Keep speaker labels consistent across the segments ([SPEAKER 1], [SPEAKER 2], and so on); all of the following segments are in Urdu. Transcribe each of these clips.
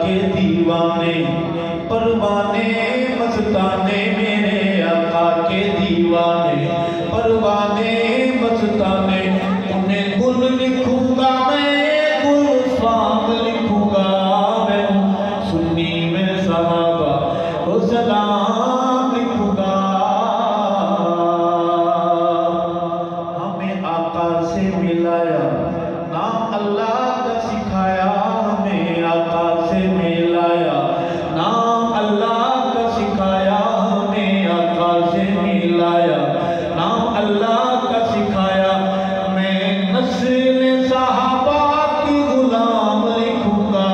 [SPEAKER 1] کے دیوانے پروانے مستانے میرے آقا کے دیوانے پروانے مستانے انہیں گل لکھوں گا میں گل سوام لکھوں گا میں سنی میں صحابہ کو سلام لکھوں گا ہمیں آقا سے ملایا نام اللہ کا سکھایا ہمیں آقا سے ملایا نام اللہ کا سکھایا ہمیں آقا سے ملایا نام اللہ کا سکھایا میں نسل صحابہ کی غلام لکھوں گا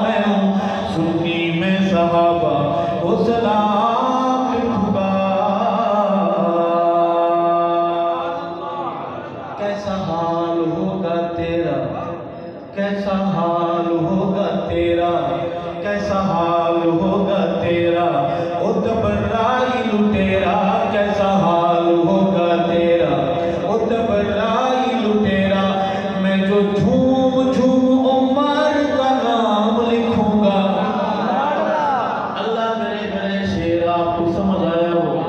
[SPEAKER 1] میں ہوں سنی میں صحابہ کو سلام لکھوں گا کیسا حال ہوگا تیرا کیسا حال ہوگا تیرا کیسا حال ہوگا تیرا او تبرائی لٹیرا کیسا حال ہوگا تیرا او تبرائی لٹیرا میں جو جھوم جھوم عمر کا نام لکھوں گا اللہ میرے شیر آپ کو سمجھ آیا ہو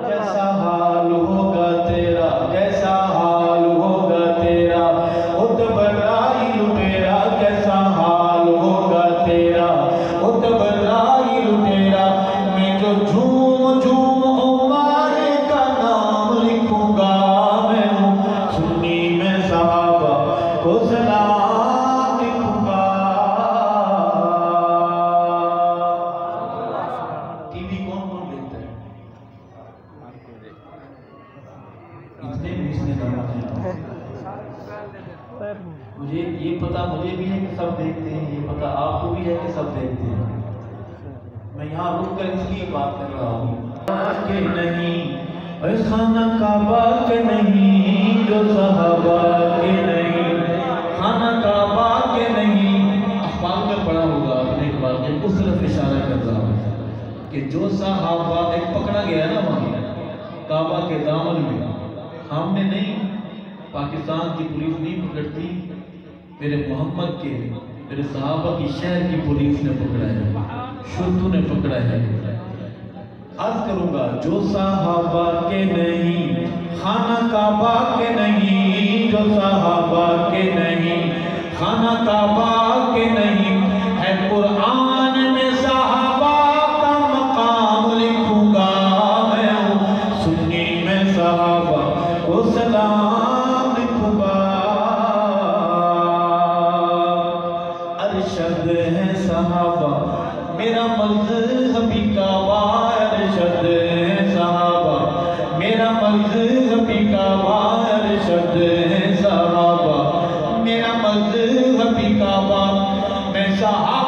[SPEAKER 1] کیسا حال ہوگا تیرا کیسا حال ہوگا تیرا او تبرائی لٹیرا کیسا حال ہوگا تیرا او تبرائی لٹیرا میں جو جھوم جھوم عمر کا نام لکھوں گا میں ہوں سنی میں صحابہ کو سلام لکھوں گا ٹی وی کون کون دیکھتا ہے اتنے بھی اس نے کرنا ہے مجھے یہ پتا مجھے بھی ہے کہ سب دیکھتے ہیں یہ پتا آپ کو بھی ہے کہ سب دیکھتے ہیں میں یہاں رک کر اس کی بات کر رہا ہوں کہ نہیں اے خانہ کعبہ کے نہیں جو صحابہ کے نہیں خانہ کعبہ کے نہیں اخبار میں پڑھا ہوگا اپنے ایک بار میں اس طرف اشارہ کر رہا ہوں کہ جو صحابہ ایک پکڑا گیا نا وہاں کعبہ کے دامن میں ہم نے نہیں پاکستان کی پولیس نہیں پکڑتی میرے محمد کے میرے صحابہ کی شہر کی پولیس نے پکڑا ہے شرطوں نے پکڑا ہے عرض کروں گا جو صحابہ کے نہیں خانہ کعبہ کے نہیں جو صحابہ کے نہیں خانہ کعبہ کے نہیں ہے قرآن میں صحابہ کا مقام لکھوں گا میں ہوں سنی میں صحابہ کو سلام لکھوں گا ارشد ہے صحابہ میرا مذہبی کعبہ ارشد ہے صحابہ میرا مذہبی کعبہ ارشد ہے صحابہ میرا مذہبی کعبہ میں صحابہ